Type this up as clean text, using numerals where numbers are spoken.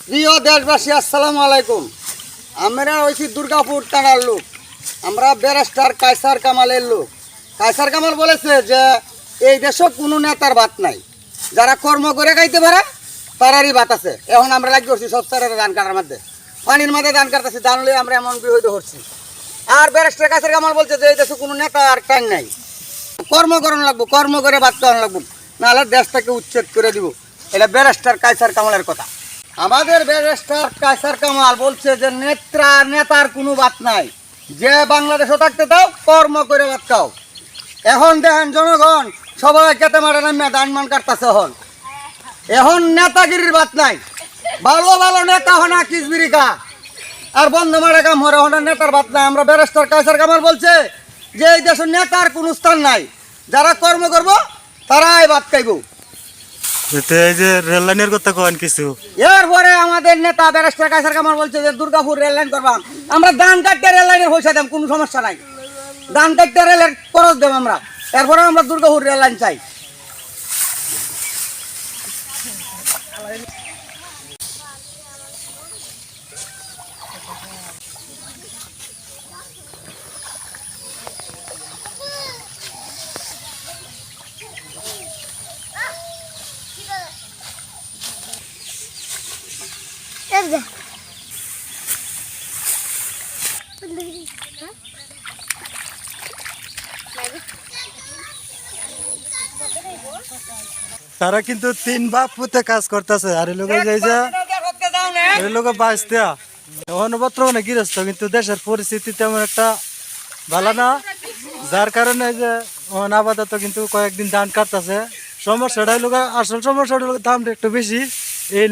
প্রিয় দেশবাসী, আসসালামু আলাইকুম। আমরা হয়েছি দুর্গাপুর থানার লোক। আমরা ব্যারিস্টার কায়সার কামালের লোক। কায়সার কামাল বলেছে যে এই দেশে কোনো নেতার ভাত নাই, যারা কর্ম করে খাইতে পারে তারারই ভাত আছে। এখন আমরা লাগি করছি সব স্যারের ধান কাটার মধ্যে, পানির মধ্যে ধান কাটতেছি, ধান লই আমরা এমন বিহত করছি। আর ব্যারিস্টার কায়সার কামাল বলছে যে এই দেশে কোনো নেতা আর টাইম নাই, কর্ম করানো লাগবো, কর্ম করে ভাত খাওয়ানো লাগবো, নাহলে দেশটাকে উচ্ছেদ করে দিব। এটা ব্যারিস্টার কায়সার কামালের কথা। আমাদের ব্যারিস্টার কায়সার কামাল বলছে যে নেতার কোনো বাত নাই, যে বাংলাদেশে থাকতে দাও, কর্ম করে ভাত খাও। এখন দেখেন জনগণ সবাই কেটে মারে নামিয়া ধান মান কাটতেছে। এখন নেতাগিরির বাত নাই, ভালো ভালো নেতা হনা কিসবিরি খা আর বন্ধ মারে কাম হরে হনা নেতার বাত নাই। আমরা ব্যারিস্টার কায়সার কামাল বলছে যে এই দেশের নেতার কোনো স্থান নাই, যারা কর্ম করবো তারাই ভাত খাইব। এই যে রেল লাইনের কথা কন কিছু, এরপরে আমাদের নেতা ব্যারিস্টার কায়সার কামাল বলছে যে দুর্গাপুর রেল লাইন করবাম। আমরা ধান কাটতে রেল লাইনের পয়সা দেব, কোনো সমস্যা নাই, ধান কাটতে রেলের খরচ দেব আমরা। এরপরে আমরা দুর্গাপুর রেল লাইন চাই। তারা কিন্তু 3 বাপ পুতে কাজ করতেছে। আর এই লোক বাঁচতে অনুপত্র মানে গৃহস্থ, কিন্তু দেশের পরিস্থিতি তেমন একটা ভালো না, যার কারণে যে আপাতত কিন্তু কয়েকদিন ধান কাটতেছে। সমস্যাটা লোক আসল সমস্যাটা দামটা একটু বেশি এই